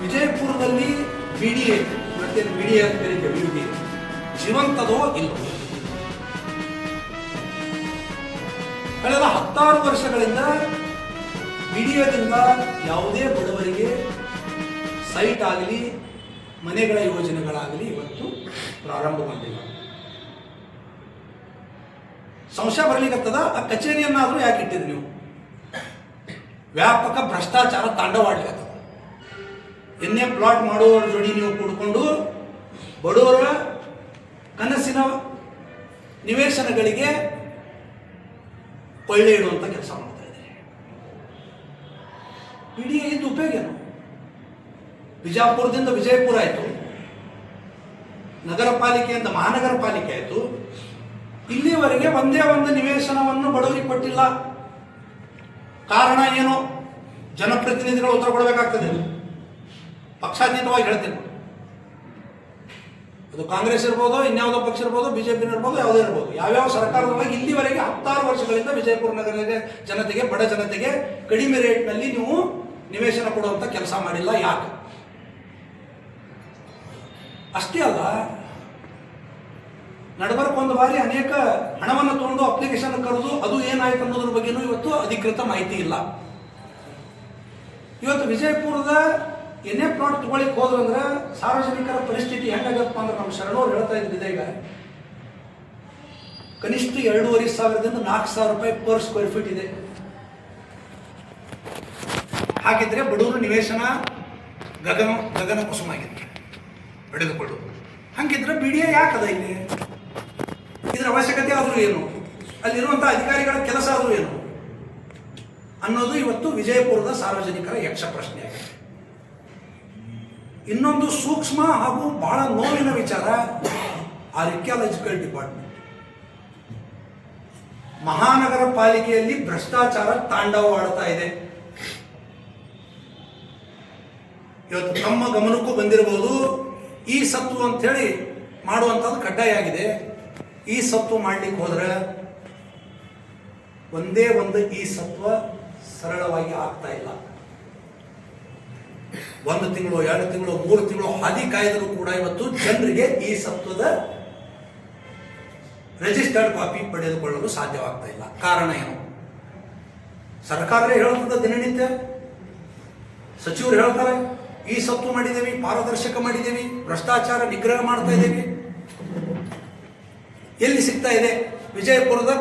ವಿಜಯಪುರದಲ್ಲಿ ಬಿಡಿಎ ಮತ್ತೆ ಬಿಡಿಎ ಅಂತ ಕರೀತೇವೆ, ಬಿಡಿಎ ಜೀವಂತದೋ ಇಲ್ಲೋ? ಕಳೆದ 10 ವರ್ಷಗಳಿಂದ ಬಿಡಿಎದಿಂದ ಯಾವುದೇ ಬಡವರಿಗೆ ಸೈಟ್ ಆಗಲಿ ಮನೆಗಳ ಯೋಜನೆಗಳಾಗಲಿ ಇವತ್ತು ಪ್ರಾರಂಭಗೊಂಡಿಲ್ಲ. ಸಂಶಯ ಬರ್ಲಿಕ್ಕತ್ತದ, ಆ ಕಚೇರಿಯನ್ನಾದರೂ ಯಾಕೆ ಇಟ್ಟಿದ್ರಿ ನೀವು? ವ್ಯಾಪಕ ಭ್ರಷ್ಟಾಚಾರ ತಾಂಡವಾಡ್ಲಿಕ್ಕತ್ತದ. ಎನ್ನೇ ಪ್ಲಾಟ್ ಮಾಡುವವರ ಜೋಡಿ ನೀವು ಕೂಡಿಕೊಂಡು ಬಡವರ ಕನಸಿನ ನಿವೇಶನಗಳಿಗೆ ಕೊಳ್ಳೆ ಇಡುವಂತ ಕೆಲಸ ಮಾಡ್ತಾ ಇದ್ದಾರೆ. ಬಿಡಿಎ ಇದ್ದು ಉಪಯೋಗ ಏನು? ಬಿಜಾಪುರದಿಂದ ವಿಜಯಪುರ ಆಯಿತು, ನಗರ ಪಾಲಿಕೆಯಿಂದ ಮಹಾನಗರ ಪಾಲಿಕೆ ಆಯಿತು. ಇಲ್ಲಿವರೆಗೆ ಒಂದೇ ಒಂದು ನಿವೇಶನವನ್ನು ಬಡವರಿಗೆ ಕೊಟ್ಟಿಲ್ಲ. ಕಾರಣ ಏನು? ಜನಪ್ರತಿನಿಧಿಗಳು ಉತ್ತರ ಕೊಡಬೇಕಾಗ್ತದೆ. ಪಕ್ಷಾತೀತವಾಗಿ ಹೇಳ್ತೇನೆ, ಅದು ಕಾಂಗ್ರೆಸ್ ಇರ್ಬೋದು, ಇನ್ಯಾವುದೋ ಪಕ್ಷ ಇರ್ಬೋದು, ಬಿಜೆಪಿ ಇರ್ಬೋದು, ಯಾವುದೇ ಇರ್ಬೋದು, ಯಾವ್ಯಾವ ಸರ್ಕಾರದೊಳಗೆ ಇಲ್ಲಿವರೆಗೆ 10 ವರ್ಷಗಳಿಂದ ವಿಜಯಪುರ ನಗರದ ಜನತೆಗೆ, ಬಡ ಜನತೆಗೆ ಕಡಿಮೆ ರೇಟ್ನಲ್ಲಿ ನೀವು ನಿವೇಶನ ಕೊಡುವಂತ ಕೆಲಸ ಮಾಡಿಲ್ಲ. ಯಾಕೆ? ಅಷ್ಟೇ ಅಲ್ಲ, ನಡಬರ್ಕೊಂದು ಬಾರಿ ಅನೇಕ ಹಣವನ್ನು ತಗೊಂಡು ಅಪ್ಲಿಕೇಶನ್ ಕರೆದು ಅದು ಏನಾಯ್ತು ಅನ್ನೋದ್ರ ಬಗ್ಗೆನೂ ಇವತ್ತು ಅಧಿಕೃತ ಮಾಹಿತಿ ಇಲ್ಲ. ಇವತ್ತು ವಿಜಯಪುರದ ಏನೇ ಪ್ಲಾಟ್ ತಗೊಳ್ಳಿಕ್ಕೆ ಹೋದ್ರಂದ್ರೆ ಸಾರ್ವಜನಿಕರ ಪರಿಸ್ಥಿತಿ ಹೆಂಗಾಗತ್ತಪ್ಪ ಅಂದ್ರೆ, ನಮ್ಮ ಶರಣವ್ರು ಹೇಳ್ತಾ ಇದ್ದಿದೆ, ಈಗ ಕನಿಷ್ಠ 2,500 4,000 ರೂಪಾಯಿ ಪರ್ ಸ್ಕ್ವೇರ್ ಫೀಟ್ ಇದೆ. ಹಾಗಿದ್ರೆ ಬಡವರು ನಿವೇಶನ ಗಗನ ಕುಸುಮಾಗಿತ್ತು ಪಡೆದುಕೊಳ್ಳು. ಹಂಗಿದ್ರೆ ಬಿಡಿಎ ಯಾಕದ ಇಲ್ಲಿ? ಇದರ ಅವಶ್ಯಕತೆ ಆದರೂ ಏನು? ಅಲ್ಲಿರುವಂತಹ ಅಧಿಕಾರಿಗಳ ಕೆಲಸ ಆದರೂ ಏನು ಅನ್ನೋದು ಇವತ್ತು ವಿಜಯಪುರದ ಸಾರ್ವಜನಿಕರ ಯಕ್ಷ ಪ್ರಶ್ನೆಯಾಗಿದೆ. ಇನ್ನೊಂದು ಸೂಕ್ಷ್ಮ ಹಾಗೂ ಬಹಳ ನೋವಿನ ವಿಚಾರ, ಆರ್ಕಿಯಾಲಜಿಕಲ್ ಡಿಪಾರ್ಟ್ಮೆಂಟ್. ಮಹಾನಗರ ಪಾಲಿಕೆಯಲ್ಲಿ ಭ್ರಷ್ಟಾಚಾರ ತಾಂಡವವಾಡ್ತಾ ಇದೆ. ಇವತ್ತು ತಮ್ಮ ಗಮನಕ್ಕೂ ಬಂದಿರಬಹುದು, ಈ ಸತ್ತು ಅಂತ ಹೇಳಿ ಮಾಡುವಂಥದ್ದು ಕಡ್ಡಾಯ ಆಗಿದೆ. ಈ ಸತ್ತು ಮಾಡ್ಲಿಕ್ಕೆ ಹೋದ್ರೆ ಒಂದೇ ಒಂದು ಈ ಸತ್ವ ಸರಳವಾಗಿ ಆಗ್ತಾ ಇಲ್ಲ. 1 ತಿಂಗಳು 2 ತಿಂಗಳು 3 ತಿಂಗಳು ಹಾದಿ ಕಾಯ್ದರೂ ಕೂಡ ಇವತ್ತು ಜನರಿಗೆ ಈ ಸತ್ವದ ರಿಜಿಸ್ಟರ್ಡ್ ಕಾಪಿ ಪಡೆದುಕೊಳ್ಳಲು ಸಾಧ್ಯವಾಗ್ತಾ ಇಲ್ಲ. ಕಾರಣ ಏನು? ಸರ್ಕಾರವೇ ಹೇಳುತ್ತದೆ, ದಿನನಿತ್ಯ ಸಚಿವರು ಹೇಳ್ತಾರೆ, ಈ ಸತ್ತು ಮಾಡಿದ್ದೇವೆ, ಪಾರದರ್ಶಕ ಮಾಡಿದ್ದೇವೆ, ಭ್ರಷ್ಟಾಚಾರ ನಿಗ್ರಹ ಮಾಡ್ತಾ ಇದ್ದೇವೆ. ಎಲ್ಲಿ ಸಿಗ್ತಾ ಇದೆ? ವಿಜಯಪುರದ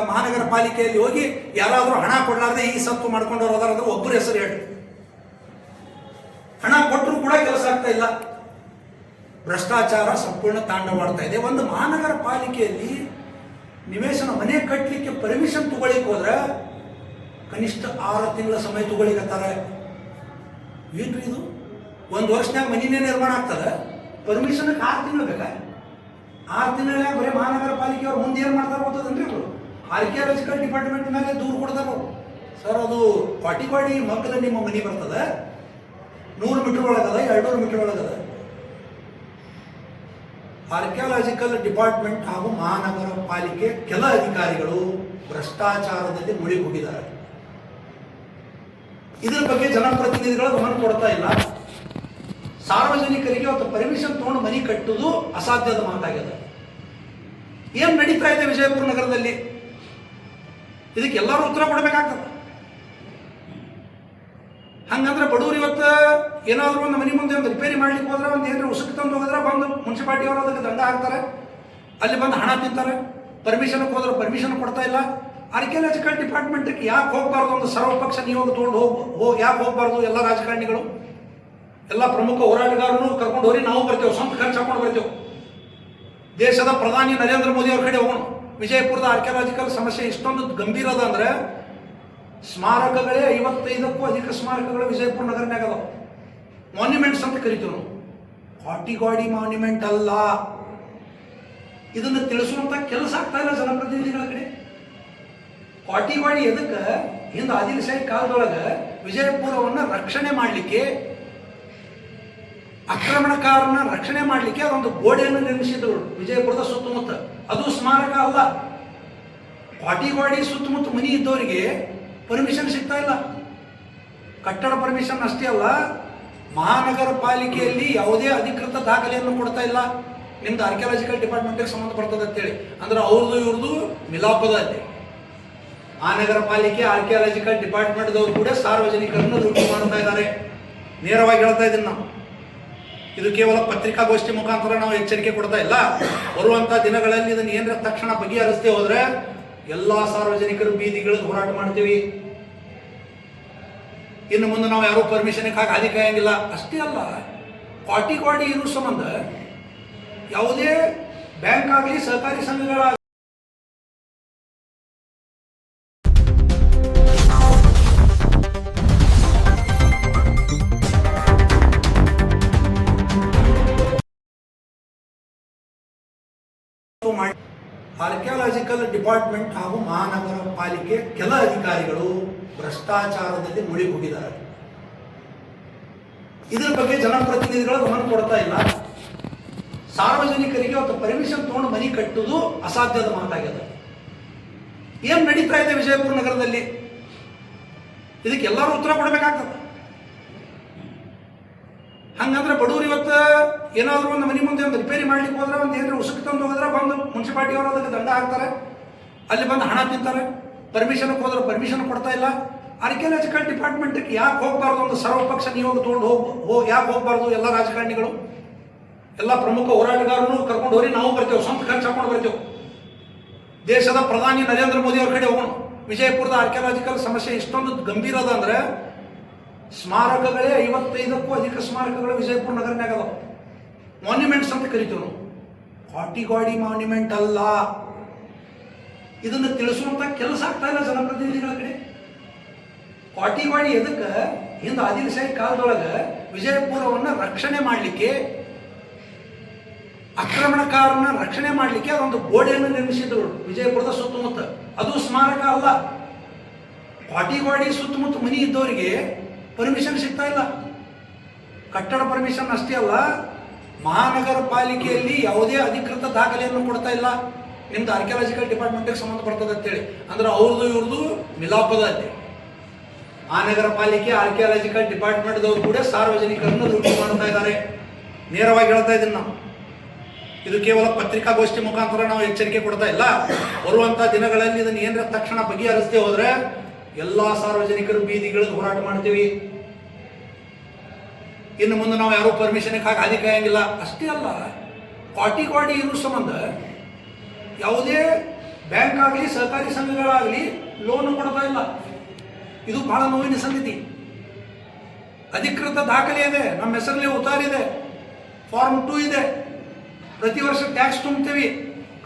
ಮಹಾನಗರ ಪಾಲಿಕೆಯಲ್ಲಿ ಹೋಗಿ ಯಾರಾದರೂ ಹಣ ಕೊಡಲಾರ್ದೆ ಈ ಸತ್ತು ಮಾಡ್ಕೊಂಡವ್ರು ಹೋದಾರಂದ್ರೆ ಒಬ್ಬರು ಹೆಸರು ಹೇಳಿ. ಹಣ ಕೊಟ್ಟರು ಕೂಡ ಕೆಲಸ ಆಗ್ತಾ ಇಲ್ಲ. ಭ್ರಷ್ಟಾಚಾರ ಸಂಪೂರ್ಣ ತಾಂಡವಾಡ್ತಾ ಇದೆ. ಒಂದು ಮಹಾನಗರ ಪಾಲಿಕೆಯಲ್ಲಿ ನಿವೇಶನ ಮನೆ ಕಟ್ಟಲಿಕ್ಕೆ ಪರ್ಮಿಷನ್ ತಗೊಳ್ಳಿಕ್ಕೆ ಹೋದ್ರೆ ಕನಿಷ್ಠ 6 ತಿಂಗಳ ಸಮಯ ತಗೊಳ್ಳಿಕತ್ತಾರೆ. ಏನು ಇದು? 1 ವರ್ಷನಾಗ ಮನೆಯೇ ನಿರ್ಮಾಣ ಆಗ್ತದೆ, ಪರ್ಮಿಷನ್ 6 ತಿಂಗಳು ಬೇಕಾ? 6 ತಿಂಗಳಾಗ ಬರೀ ಮಹಾನಗರ ಪಾಲಿಕೆಯವ್ರು ಮುಂದೆ ಏನು ಮಾಡ್ತಾರೆ ಗೊತ್ತದನ್ರಿ? ಅವರು ಆರ್ಕಿಯಾಲಜಿಕಲ್ ಡಿಪಾರ್ಟ್ಮೆಂಟ್ ಮೇಲೆ ದೂರು ಕೊಡ್ತಾರೆ. ಸರ್, ಅದು ಕ್ವಾಟಿ ಮಗ್ಗಲ ನಿಮ್ಮ ಮನೆ ಬರ್ತದೆ, 100 ಮೀಟರ್ ಒಳಗದ, 200 ಮೀಟರ್ ಒಳಗದ. ಆರ್ಕಿಯಾಲಜಿಕಲ್ ಡಿಪಾರ್ಟ್ಮೆಂಟ್ ಹಾಗೂ ಮಹಾನಗರ ಪಾಲಿಕೆ ಕೆಲ ಅಧಿಕಾರಿಗಳು ಭ್ರಷ್ಟಾಚಾರದಲ್ಲಿ ಮುಳುಗಿದ್ದಾರೆ. ಇದರ ಬಗ್ಗೆ ಜನಪ್ರತಿನಿಧಿಗಳು ಗಮನ ಕೊಡ್ತಾ ಇಲ್ಲ. ಸಾರ್ವಜನಿಕರಿಗೆ ಅವತ್ತು ಪರ್ಮಿಷನ್ ತಗೊಂಡು ಮನೆ ಕಟ್ಟುವುದು ಅಸಾಧ್ಯದ ಮಾತಾಗಿದೆ. ಏನ್ ನಡೀತಾ ಇದೆ ವಿಜಯಪುರ ನಗರದಲ್ಲಿ? ಇದಕ್ಕೆ ಎಲ್ಲರೂ ಉತ್ತರ ಕೊಡಬೇಕಾಗ್ತದೆ. ಹಂಗಂದ್ರೆ ಬಡವರು ಇವತ್ತು ಏನಾದರೂ ಒಂದು ಮನೆ ಮುಂದೆ ಒಂದು ರಿಪೇರಿ ಮಾಡ್ಲಿಕ್ಕೆ ಹೋದ್ರೆ, ಒಂದು ಏನಾದ್ರು ಉಸುಕು ತಂದು ಹೋದ್ರೆ ಬಂದು ಮುನ್ಸಿಪಾಲಿಟಿ ಅವರು ಅದಕ್ಕೆ ದಂಡ ಹಾಕ್ತಾರೆ, ಅಲ್ಲಿ ಬಂದು ಹಣ ತಿಂತಾರೆ. ಪರ್ಮಿಷನ್ ಹೋದ್ರೆ ಪರ್ಮಿಷನ್ ಕೊಡ್ತಾ ಇಲ್ಲ. ಆರ್ಕಿಯಾಲಜಿಕಲ್ ಡಿಪಾರ್ಟ್ಮೆಂಟ್ಗೆ ಯಾಕೆ ಹೋಗ್ಬಾರ್ದು? ಒಂದು ಸರ್ವಪಕ್ಷ ನಿಯೋಗ ತಗೊಂಡು ಯಾಕೆ ಹೋಗ್ಬಾರ್ದು? ಎಲ್ಲ ರಾಜಕಾರಣಿಗಳು, ಎಲ್ಲ ಪ್ರಮುಖ ಹೋರಾಟಗಾರರು ಕರ್ಕೊಂಡು ಹೋಗಿ ನಾವು ಬರ್ತೇವೆ, ಸ್ವಂತ ಖರ್ಚು ಹಾಕೊಂಡು ಬರ್ತೇವೆ. ದೇಶದ ಪ್ರಧಾನಿ ನರೇಂದ್ರ ಮೋದಿ ಅವ್ರ ಕಡೆ ಹೋಗೋಣ. ವಿಜಯಪುರದ ಆರ್ಕಿಯಾಲಜಿಕಲ್ ಸಮಸ್ಯೆ ಇಷ್ಟೊಂದು ಗಂಭೀರ ಅದ ಅಂದ್ರೆ, ಸ್ಮಾರಕಗಳೇ 55ಕ್ಕೂ ಅಧಿಕ ಸ್ಮಾರಕಗಳು ವಿಜಯಪುರ ನಗರನಾಗ ಅದಾವ. ಮಾನ್ಯುಮೆಂಟ್ಸ್ ಅಂತ ಕರಿತೀವಿ ನಾವು. ಕಾಟಿಗಾಡಿ ಮಾನ್ಯುಮೆಂಟ್ ಅಲ್ಲ. ಇದನ್ನು ತಿಳಿಸುವಂತ ಕೆಲಸ ಆಗ್ತಾ ಇಲ್ಲ ಜನಪ್ರತಿನಿಧಿಗಳ ಕಡೆ. ಕಾಟಿಗಾಡಿ ಎದಕ್ಕೆ? ಹಿಂದೆ ಆದಿಲಶಾಹಿ ಕಾಲದೊಳಗೆ ವಿಜಯಪುರವನ್ನು ರಕ್ಷಣೆ ಮಾಡಲಿಕ್ಕೆ, ಆಕ್ರಮಣಕಾರನ ರಕ್ಷಣೆ ಮಾಡಲಿಕ್ಕೆ ಅದೊಂದು ಗೋಡೆಯನ್ನು ನಿರ್ಮಿಸಿದ್ರು ವಿಜಯಪುರದ ಸುತ್ತಮುತ್ತ. ಅದು ಸ್ಮಾರಕ ಅಲ್ಲ. ಕಾಟಿಗಾಡಿ ಸುತ್ತಮುತ್ತ ಮನೆ ಇದ್ದವರಿಗೆ ಪರ್ಮಿಷನ್ ಸಿಗ್ತಾ ಇಲ್ಲ. ಕಟ್ಟಡ ಪರ್ಮಿಷನ್ ಅಷ್ಟೇ ಅಲ್ಲ, ಮಹಾನಗರ ಪಾಲಿಕೆಯಲ್ಲಿ ಯಾವುದೇ ಅಧಿಕೃತ ದಾಖಲೆಯನ್ನು ಕೊಡ್ತಾ ಇಲ್ಲ, ನಿಮ್ದು ಆರ್ಕಿಯಾಲಜಿಕಲ್ ಡಿಪಾರ್ಟ್ಮೆಂಟ್ಗೆ ಸಂಬಂಧ ಬರ್ತದೆ ಅಂತೇಳಿ. ಅಂದ್ರೆ ಅವ್ರದ್ದು ಇವ್ರದ್ದು ಮಿಲಾಪದ ಅಲ್ಲಿ. ಮಹಾನಗರ ಪಾಲಿಕೆ ಆರ್ಕಿಯಾಲಜಿಕಲ್ ಡಿಪಾರ್ಟ್ಮೆಂಟ್ದವ್ರು ಕೂಡ ಸಾರ್ವಜನಿಕರನ್ನು ಲೂಟಿ ಮಾಡ್ತಾ ಇದ್ದಾರೆ. ನೇರವಾಗಿ ಹೇಳ್ತಾ ಇದ್ದೀನಿ ನಾವು. ಇದು ಕೇವಲ ಪತ್ರಿಕಾಗೋಷ್ಠಿ ಮುಖಾಂತರ ನಾವು ಎಚ್ಚರಿಕೆ ಕೊಡ್ತಾ ಇಲ್ಲ. ಬರುವಂಥ ದಿನಗಳಲ್ಲಿ ಇದನ್ನು ಏನರ ತಕ್ಷಣ ಬಗೆಹರಿಸದೆ ಹೋದ್ರೆ ಎಲ್ಲ ಸಾರ್ವಜನಿಕರು ಬೀದಿಗಳಿಗೆ ಹೋರಾಟ ಮಾಡ್ತೀವಿ. ಇನ್ನು ಮುಂದೆ ನಾವು ಯಾರೂ ಪರ್ಮಿಷನ್ಗೆ ಹಾದಿ ಕಾಯಂಗಿಲ್ಲ. ಅಷ್ಟೇ ಅಲ್ಲ, ಕ್ವಾಟಿ ಇರೋ ಸಂಬಂಧ ಯಾವುದೇ ಬ್ಯಾಂಕ್ ಆಗಲಿ ಸಹಕಾರಿ ಸಂಘಗಳಾಗಲಿ ಆರ್ಕಿಯಾಲಜಿಕಲ್ ಡಿಪಾರ್ಟ್ಮೆಂಟ್ ಹಾಗೂ ಮಹಾನಗರ ಪಾಲಿಕೆ ಕೆಲ ಅಧಿಕಾರಿಗಳು ಭ್ರಷ್ಟಾಚಾರದಲ್ಲಿ ಮುಳುಗಿ ಹೋಗಿದ್ದಾರೆ. ಇದರ ಬಗ್ಗೆ ಜನಪ್ರತಿನಿಧಿಗಳು ಗಮನ ಕೊಡ್ತಾ ಇಲ್ಲ. ಸಾರ್ವಜನಿಕರಿಗೆ ಅವತ್ತು ಪರ್ಮಿಷನ್ ತಗೊಂಡು ಮನೆ ಕಟ್ಟುವುದು ಅಸಾಧ್ಯದ ಮಾತಾಗಿದೆ. ಏನ್ ನಡೀತಾ ಇದೆ ವಿಜಯಪುರ ನಗರದಲ್ಲಿ? ಇದಕ್ಕೆ ಎಲ್ಲರೂ ಉತ್ತರ ಕೊಡಬೇಕಾಗ್ತದೆ. ಹಂಗಂದ್ರೆ ಬಡವರು ಇವತ್ತು ಏನಾದರೂ ಒಂದು ಮನೆ ಮುಂದೆ ಒಂದು ರಿಪೇರಿ ಮಾಡ್ಲಿಕ್ಕೆ ಹೋದ್ರೆ, ಒಂದು ಏನಾದ್ರು ಉಸುಕು ತಂದು ಹೋದ್ರೆ ಬಂದು ಮುನ್ಸಿಪಾಲಿಟಿ ಅವರು ಅದಕ್ಕೆ ದಂಡ ಹಾಕ್ತಾರೆ, ಅಲ್ಲಿ ಬಂದು ಹಣ ತಿಂತಾರೆ. ಪರ್ಮಿಷನ್ ಹೋದ್ರೆ ಪರ್ಮಿಷನ್ ಕೊಡ್ತಾ ಇಲ್ಲ. ಆರ್ಕಿಯಾಲಜಿಕಲ್ ಡಿಪಾರ್ಟ್ಮೆಂಟ್ಗೆ ಯಾಕೆ ಹೋಗಬಾರ್ದು? ಒಂದು ಸರ್ವಪಕ್ಷ ನಿಯೋಗ ತೊಗೊಂಡು ಯಾಕೆ ಹೋಗಬಾರ್ದು? ಎಲ್ಲ ರಾಜಕಾರಣಿಗಳು, ಎಲ್ಲ ಪ್ರಮುಖ ಹೋರಾಟಗಾರರು ಕರ್ಕೊಂಡು ಹೋಗಿ ನಾವು ಬರ್ತೇವೆ, ಸ್ವಂತ ಖರ್ಚು ಹಾಕೊಂಡು ಬರ್ತೇವೆ. ದೇಶದ ಪ್ರಧಾನಿ ನರೇಂದ್ರ ಮೋದಿ ಅವ್ರ ಕಡೆ ಹೋಗೋಣ. ವಿಜಯಪುರದ ಆರ್ಕಿಯಾಲಜಿಕಲ್ ಸಮಸ್ಯೆ ಇಷ್ಟೊಂದು ಗಂಭೀರ ಅದ ಅಂದ್ರೆ ಸ್ಮಾರಕಗಳೇ 55ಕ್ಕೂ ಅಧಿಕ ಸ್ಮಾರಕಗಳು ವಿಜಯಪುರ ನಗರನಾಗ ಅದಾವ. ಮಾನ್ಯುಮೆಂಟ್ಸ್ ಅಂತ ಕರಿತೀವಿ ನಾವು. ಕ್ವಾಟಿ ಮಾನ್ಯುಮೆಂಟ್ ಅಲ್ಲ. ಇದನ್ನು ತಿಳಿಸುವಂತ ಕೆಲಸ ಆಗ್ತಾ ಇಲ್ಲ ಜನಪ್ರತಿನಿಧಿಗಳ ಕಡೆ. ಕ್ವಾಟಿ ಎದಕ್ಕೆ? ಹಿಂದೆ ಆದಿಲಶಾಹಿ ಕಾಲದೊಳಗೆ ವಿಜಯಪುರವನ್ನ ರಕ್ಷಣೆ ಮಾಡಲಿಕ್ಕೆ, ಆಕ್ರಮಣಕಾರನ ರಕ್ಷಣೆ ಮಾಡಲಿಕ್ಕೆ ಅದೊಂದು ಗೋಡೆಯನ್ನು ನಿರ್ಮಿಸಿದ್ರು ವಿಜಯಪುರದ ಸುತ್ತಮುತ್ತ. ಅದು ಸ್ಮಾರಕ ಅಲ್ಲ. ಕ್ವಾಟಿ ಸುತ್ತಮುತ್ತ ಮನಿ ಇದ್ದವರಿಗೆ ಪರ್ಮಿಷನ್ ಸಿಗ್ತಾ ಇಲ್ಲ. ಕಟ್ಟಡ ಪರ್ಮಿಷನ್ ಅಷ್ಟೇ ಅಲ್ಲ, ಮಹಾನಗರ ಪಾಲಿಕೆಯಲ್ಲಿ ಯಾವುದೇ ಅಧಿಕೃತ ದಾಖಲೆಯನ್ನು ಕೊಡ್ತಾ ಇಲ್ಲ, ನಿಮ್ದು ಆರ್ಕಿಯಾಲಜಿಕಲ್ ಡಿಪಾರ್ಟ್ಮೆಂಟ್ಗೆ ಸಂಬಂಧ ಬರ್ತದೆ ಅಂತೇಳಿ. ಅಂದ್ರೆ ಅವ್ರದ್ದು ಇವ್ರದ್ದು ಮಿಲಾಪದ ಅಲ್ಲಿ. ಮಹಾನಗರ ಪಾಲಿಕೆ ಆರ್ಕಿಯಾಲಜಿಕಲ್ ಡಿಪಾರ್ಟ್ಮೆಂಟ್ದವ್ರು ಕೂಡ ಸಾರ್ವಜನಿಕರನ್ನು ಲೂಟಿ ಮಾಡ್ತಾ ಇದ್ದಾರೆ. ನೇರವಾಗಿ ಹೇಳ್ತಾ ಇದ್ದೀನಿ ನಾವು. ಇದು ಕೇವಲ ಪತ್ರಿಕಾಗೋಷ್ಠಿ ಮುಖಾಂತರ ನಾವು ಎಚ್ಚರಿಕೆ ಕೊಡ್ತಾ ಇಲ್ಲ. ಬರುವಂಥ ದಿನಗಳಲ್ಲಿ ಇದನ್ನು ಏನರ ತಕ್ಷಣ ಬಗೆಹರಿಸದೆ ಹೋದ್ರೆ ಎಲ್ಲ ಸಾರ್ವಜನಿಕರು ಬೀದಿಗಳಿಗೆ ಹೋರಾಟ ಮಾಡ್ತೀವಿ. ಇನ್ನು ಮುಂದೆ ನಾವು ಯಾರೂ ಪರ್ಮಿಷನ್ಗೆ ಹಾದಿ ಕಾಯಂಗಿಲ್ಲ. ಅಷ್ಟೇ ಅಲ್ಲ, ಕ್ವಾಟಿ ಇರೋ ಸಂಬಂಧ ಯಾವುದೇ ಬ್ಯಾಂಕ್ ಆಗಲಿ ಸಹಕಾರಿ ಸಂಘಗಳಾಗಲಿ ಲೋನ್ ಕೊಡ್ತಾ ಇಲ್ಲ. ಇದು ಬಹಳ ನೋವಿನ ಸಂಗತಿ. ಅಧಿಕೃತ ದಾಖಲೆ ಇದೆ, ನಮ್ಮ ಹೆಸರಲ್ಲಿ ಉತ್ತಾರಿದೆ, ಫಾರ್ಮ್ 2 ಇದೆ, ಪ್ರತಿ ವರ್ಷ ಟ್ಯಾಕ್ಸ್ ತುಂಬ್ತೀವಿ.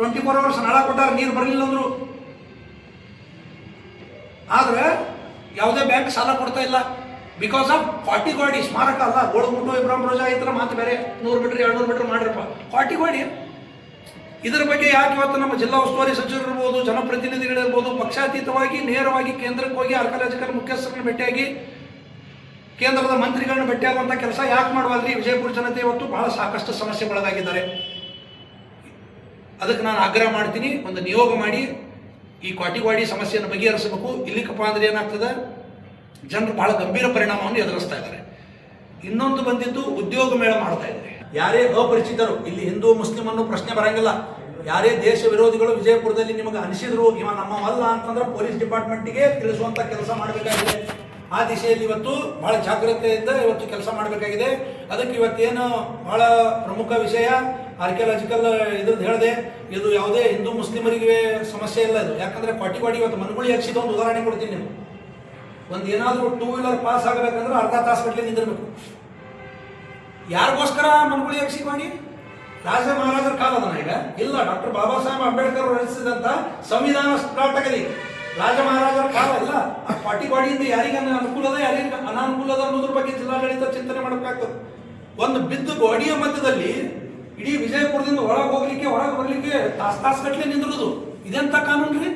24 hours ನಳ ಕೊಟ್ಟಾರ, ನೀರು ಬರಲಿಲ್ಲ ಅಂದ್ರು. ಆದ್ರೆ ಯಾವುದೇ ಬ್ಯಾಂಕ್ ಸಾಲ ಕೊಡ್ತಾ ಇಲ್ಲ. ಬಿಕಾಸ್ ಆಫ್ ಕ್ವಾಟಿ ಸ್ಮಾರಕ ಅಲ್ಲ. ಗೋಳಗುಂಟು ಇಬ್ರಾಹಿಂ ರೋಜಾ ಈ ಥರ ಮಾತು ಬೇರೆ. 100 ಮೀಟರ್ 200 ಮೀಟರ್ ಮಾಡ್ರಪ್ಪ. ಕ್ವಾಟಿ ಇದರ ಬಗ್ಗೆ ಯಾಕೆ ಇವತ್ತು ನಮ್ಮ ಜಿಲ್ಲಾ ಉಸ್ತುವಾರಿ ಸಚಿವರು ಇರ್ಬೋದು, ಜನಪ್ರತಿನಿಧಿಗಳಿರ್ಬೋದು, ಪಕ್ಷಾತೀತವಾಗಿ ನೇರವಾಗಿ ಕೇಂದ್ರಕ್ಕೆ ಹೋಗಿ ಆರ್ಕಿಯಾಲಜಿಕಲ್ ಮುಖ್ಯಸ್ಥರನ್ನು ಭೇಟಿಯಾಗಿ ಕೇಂದ್ರದ ಮಂತ್ರಿಗಳನ್ನ ಭೇಟಿಯಾಗುವಂಥ ಕೆಲಸ ಯಾಕೆ ಮಾಡಬಾರ್ದು? ವಿಜಯಪುರ ಜನತೆ ಇವತ್ತು ಬಹಳ ಸಾಕಷ್ಟು ಸಮಸ್ಯೆಗೊಳಗಾಗಿದ್ದಾರೆ. ಅದಕ್ಕೆ ನಾನು ಆಗ್ರಹ ಮಾಡ್ತೀನಿ, ಒಂದು ನಿಯೋಗ ಮಾಡಿ ಈ ಕ್ವಾಟಿ ಸಮಸ್ಯೆಯನ್ನು ಬಗೆಹರಿಸಬೇಕು. ಇಲ್ಲಿಕಪ್ಪ ಅಂದ್ರೆ ಏನಾಗ್ತದೆ, ಜನರು ಬಹಳ ಗಂಭೀರ ಪರಿಣಾಮವನ್ನು ಎದುರಿಸ್ತಾ ಇದ್ದಾರೆ. ಇನ್ನೊಂದು ಬಂದಿದ್ದು ಉದ್ಯೋಗ ಮೇಳ ಮಾಡ್ತಾ ಇದ್ದಾರೆ. ಯಾರೇ ಅಪರಿಚಿತರು, ಇಲ್ಲಿ ಹಿಂದೂ ಮುಸ್ಲಿಂ ಅನ್ನೋ ಪ್ರಶ್ನೆ ಬರಂಗಿಲ್ಲ. ಯಾರೇ ದೇಶ ವಿರೋಧಿಗಳು ವಿಜಯಪುರದಲ್ಲಿ ನಿಮಗೆ ಅನಿಸಿದ್ರು ಇವ ನಮ್ಮವಲ್ಲ ಅಂತಂದ್ರೆ ಪೊಲೀಸ್ ಡಿಪಾರ್ಟ್ಮೆಂಟ್ಗೆ ತಿಳಿಸುವಂತ ಕೆಲಸ ಮಾಡಬೇಕಾಗಿದೆ. ಆ ದಿಶೆಯಲ್ಲಿ ಇವತ್ತು ಬಹಳ ಜಾಗ್ರತೆಯಿಂದ ಇವತ್ತು ಕೆಲಸ ಮಾಡಬೇಕಾಗಿದೆ. ಅದಕ್ಕೆ ಇವತ್ತೇನು ಬಹಳ ಪ್ರಮುಖ ವಿಷಯ ಆರ್ಕಿಯಾಲಜಿಕಲ್ ಇದ್ರದ್ದು ಹೇಳಿದೆ. ಇದು ಯಾವುದೇ ಹಿಂದೂ ಮುಸ್ಲಿಮರಿಗೆ ಸಮಸ್ಯೆ ಇಲ್ಲ ಇದು. ಯಾಕಂದ್ರೆ ಕ್ವಾಟಿ ಇವತ್ತು ಮನಗುಳಿ ಹಾಕ್ಸಿದ ಒಂದು ಉದಾಹರಣೆ ಕೊಡ್ತೀನಿ. ನೀವು ಒಂದು ಏನಾದರೂ 2 ವೀಲರ್ ಪಾಸ್ ಆಗಬೇಕಂದ್ರೆ ಅರ್ಧ ತಾಸು ಗಟ್ಟಲೆ ನಿಂದಿರ್ಬೇಕು. ಯಾರಿಗೋಸ್ಕರ ಮನಗುಳಿ ಹಾಕ್ಸಿಕೊಂಡು? ರಾಜ ಮಹಾರಾಜರ ಕಾಲ ಅದನ್ನ ಈಗ ಇಲ್ಲ. ಡಾಕ್ಟರ್ ಬಾಬಾ ಸಾಹೇಬ್ ಅಂಬೇಡ್ಕರ್ ರಚಿಸಿದಂತ ಸಂವಿಧಾನ ಸ್ಟಾರ್ಟ್ ಆಗಲಿ. ರಾಜ ಮಹಾರಾಜರ ಕಾಲ ಇಲ್ಲ. ಆ ಕ್ವಾಟಿಯಿಂದ ಯಾರಿಗೆ ಅನುಕೂಲ ಅದ, ಯಾರಿಗೆ ಅನಾನುಕೂಲ ಅದ ಅನ್ನೋದ್ರ ಬಗ್ಗೆ ಜಿಲ್ಲಾಡಳಿತ ಚಿಂತನೆ ಮಾಡಬೇಕಾಗ್ತದೆ. ಒಂದು ಬಿದ್ದು ಗೋಡಿಯ ಮಧ್ಯದಲ್ಲಿ ಇಡೀ ವಿಜಯಪುರದಿಂದ ಒಳಗೆ ಹೋಗ್ಲಿಕ್ಕೆ ಹೊರಗೆ ಬರ್ಲಿಕ್ಕೆ ತಾಸು ಗಟ್ಟಲೆ ನಿಂದಿರೋದು ಇದೆಂತ ಕಾನೂನು ರೀ?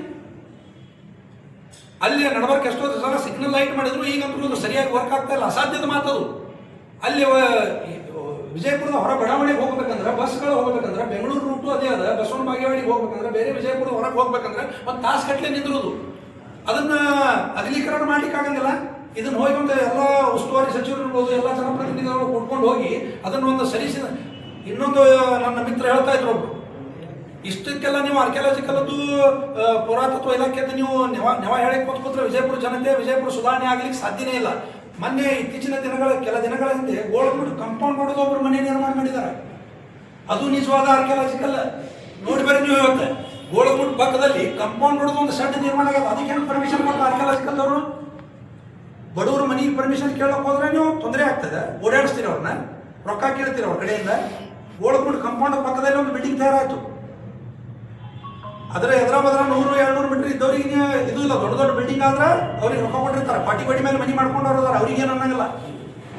ಅಲ್ಲಿ ನಡಬರ್ಕ್ ಎಷ್ಟೋ ಜನ ಸಿಗ್ನಲ್ ಲೈಟ್ ಮಾಡಿದ್ರು, ಈಗಂತೂ ಅದು ಸರಿಯಾಗಿ ವರ್ಕ್ ಆಗ್ತಾ ಇಲ್ಲ. ಅಸಾಧ್ಯದ ಮಾತದು. ಅಲ್ಲಿ ವಿಜಯಪುರದ ಹೊರ ಬಡಾವಣೆಗೆ ಹೋಗ್ಬೇಕಂದ್ರೆ, ಬಸ್ಗಳು ಹೋಗ್ಬೇಕಂದ್ರೆ, ಬೆಂಗಳೂರು ರೂಟು ಅದೇ ಅದ, ಬಸವನ ಬಾಗೇವಾಡಿಗೆ ಹೋಗ್ಬೇಕಂದ್ರೆ, ಬೇರೆ ವಿಜಯಪುರದ ಹೊರಗೆ ಹೋಗ್ಬೇಕಂದ್ರೆ ಒಂದು ತಾಸು ಗಟ್ಟಲೆ ನಿಂದಿರೋದು. ಅದನ್ನ ಅಗಲೀಕರಣ ಮಾಡ್ಲಿಕ್ಕೆ ಆಗಂಗಿಲ್ಲ. ಇದನ್ನ ಹೋಗಿ ಒಂದು ಎಲ್ಲ ಉಸ್ತುವಾರಿ ಸಚಿವರುಗಳು ಎಲ್ಲ ಜನಪ್ರತಿನಿಧಿಗಳು ಕೊಟ್ಕೊಂಡು ಹೋಗಿ ಅದನ್ನು ಒಂದು ಸರಿಸಿದ. ಇನ್ನೊಂದು ನನ್ನ ಮಿತ್ರ ಹೇಳ್ತಾ ಇದ್ರು ಒಬ್ರು, ಇಷ್ಟಕ್ಕೆಲ್ಲ ನೀವು ಆರ್ಕಿಯಾಲಜಿಕಲ್ದು ಪುರಾತತ್ವ ಇಲಾಖೆದ್ದು ನೀವು ನೆವ ಹೇಳಕ್ಕೆ ಕೂತ್ಕೊತ್ರೆ ವಿಜಯಪುರ ಜನತೆ ವಿಜಯಪುರ ಸುಧಾರಣೆ ಆಗ್ಲಿಕ್ಕೆ ಸಾಧ್ಯನೇ ಇಲ್ಲ. ಮೊನ್ನೆ ಇತ್ತೀಚಿನ ಕೆಲ ದಿನಗಳ ಹಿಂದೆ ಗೋಳಗುಂಡು ಕಂಪೌಂಡ್ ಮಾಡೋದು ಒಬ್ರು ಮನೆ ನಿರ್ಮಾಣ ಮಾಡಿದ್ದಾರೆ. ಅದು ನಿಜವಾದ ಆರ್ಕಿಯಾಲಜಿಕಲ್. ನೋಡಿ ಬರ್ರಿ ನೀವು ಇವತ್ತು ಗೋಳಗುಂಡು ಪಕ್ಕದಲ್ಲಿ ಕಂಪೌಂಡ್ ಮಾಡೋದು ಒಂದು ಸೆಡ್ ನಿರ್ಮಾಣ ಆಗೋದು. ಅದಕ್ಕೆ ಹೆಂಗೆ ಪರ್ಮಿಷನ್ ಕೊಡ್ತಾರೆ ಆರ್ಕಿಯಾಲಜಿಕಲ್ ಅವರು? ಬಡವರು ಮನೆಗೆ ಪರ್ಮಿಷನ್ ಕೇಳೋಕೆ ಹೋದ್ರೆ ನೀವು ತೊಂದರೆ ಆಗ್ತದೆ, ಓಡಾಡಿಸ್ತೀರಿ ಅವ್ರನ್ನ, ರೊಕ್ಕ ಕೇಳ್ತೀರಿ ಅವ್ರ ಕಡೆಯಿಂದ. ಗೋಳಗುಂಡು ಕಂಪೌಂಡ್ ಪಕ್ಕದಲ್ಲಿ ಒಂದು ಬಿಲ್ಡಿಂಗ್ ತಯಾರಾಯಿತು. ಆದರೆ ಎದ್ರ ಬದ್ರ 100-200 ಮೀಟರ್ ಇದ್ದವ್ರಿಗೆ ಇದು ಇಲ್ಲ. ದೊಡ್ಡ ದೊಡ್ಡ ಬಿಲ್ಡಿಂಗ್ ಆದ್ರೆ ಅವ್ರಿಗೆ ರೊಕ್ಕ ಕೊಟ್ಟಿರ್ತಾರೆ, ಪಾಟಿ ಗೋಡಿ ಮೇಲೆ ಮನೆ ಮಾಡ್ಕೊಂಡವ್ರು ಅದಾರ, ಅವ್ರಿಗೇನು ಅನ್ನಂಗಿಲ್ಲ.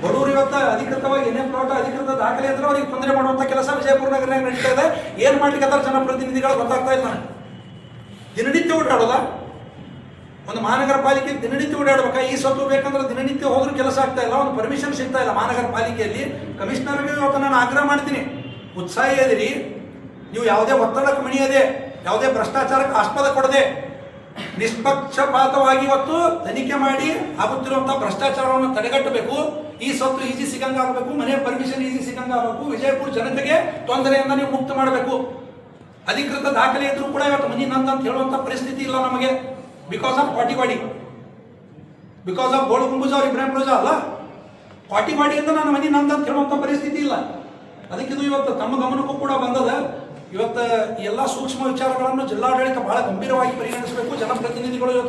ಬಡವರು ಇವತ್ತು ಅಧಿಕೃತವಾಗಿ ಏನೇ ಪ್ಲಾಟ್ ಅಧಿಕೃತ ದಾಖಲೆ ಇದ್ರೆ ಅವ್ರಿಗೆ ತೊಂದರೆ ಮಾಡುವಂಥ ಕೆಲಸ ವಿಜಯಪುರ ನಗರನಾಗ ನಡೀತಾ ಇದೆ. ಏನು ಮಾಡ್ಲಿಕ್ಕೆ ಜನಪ್ರತಿನಿಧಿಗಳು ಗೊತ್ತಾಗ್ತಾ ಇಲ್ಲ ನನಗೆ. ದಿನನಿತ್ಯ ಓಡಾಡೋದ ಒಂದು ಮಹಾನಗರ ಪಾಲಿಕೆ ದಿನನಿತ್ಯ ಓಡಾಡ್ಬೇಕಾ? ಈ ಸತ್ತು ಬೇಕಂದ್ರೆ ದಿನನಿತ್ಯ ಹೋದ್ರೂ ಕೆಲಸ ಆಗ್ತಾ ಇಲ್ಲ, ಒಂದು ಪರ್ಮಿಷನ್ ಸಿಗ್ತಾ ಇಲ್ಲ ಮಹಾನಗರ ಪಾಲಿಕೆಯಲ್ಲಿ. ಕಮಿಷನರ್ಗೆ ಇವತ್ತು ನಾನು ಆಗ್ರಹ ಮಾಡ್ತೀನಿ, ಉತ್ಸಾಹಿ ಅದಿರಿ ನೀವು, ಯಾವುದೇ ಒತ್ತಡಕ್ಕೆ ಮಣಿಯದೆ, ಯಾವುದೇ ಭ್ರಷ್ಟಾಚಾರಕ್ಕೆ ಆಸ್ಪದ ಕೊಡದೆ ನಿಷ್ಪಕ್ಷಪಾತವಾಗಿ ಇವತ್ತು ತನಿಖೆ ಮಾಡಿ ಆಗುತ್ತಿರುವಂತಹ ಭ್ರಷ್ಟಾಚಾರವನ್ನು ತಡೆಗಟ್ಟಬೇಕು. ಈ ಸತ್ತು ಈಜಿ ಸಿಗಂಗಾಗಬೇಕು, ಮನೆ ಪರ್ಮಿಷನ್ ಈಜಿ ಸಿಗಂಗಾಗಬೇಕು, ವಿಜಯಪುರ ಜನತೆಗೆ ತೊಂದರೆಯಿಂದ ನೀವು ಮುಕ್ತ ಮಾಡಬೇಕು. ಅಧಿಕೃತ ದಾಖಲೆ ಇದ್ರೂ ಕೂಡ ಇವತ್ತು ಮನಿ ನಂದಂತ ಹೇಳುವಂತ ಪರಿಸ್ಥಿತಿ ಇಲ್ಲ ನಮಗೆ. ಬಿಕಾಸ್ ಆಫ್ ಪಾಟಿವಾಡಿ, ಬಿಕಾಸ್ ಆಫ್ ಗೋಳಗುಂಬುಜ ಅವ್ರ ಇಬ್ರಾಹಿಂ ರೋಜಾ ಅಲ್ಲ, ಪಾಟಿವಾಡಿಯಿಂದ ನನ್ನ ಮನಿ ನಂದಂತ ಹೇಳುವಂತ ಪರಿಸ್ಥಿತಿ ಇಲ್ಲ. ಅದಕ್ಕೆ ಇದು ಇವತ್ತು ತಮ್ಮ ಗಮನಕ್ಕೂ ಕೂಡ ಬಂದದ. ಇವತ್ತು ಎಲ್ಲ ಸೂಕ್ಷ್ಮ ವಿಚಾರಗಳನ್ನು ಜಿಲ್ಲಾಡಳಿತ ಬಹಳ ಗಂಭೀರವಾಗಿ ಪರಿಗಣಿಸಬೇಕು. ಜನಪ್ರತಿನಿಧಿಗಳು ಇವತ್ತು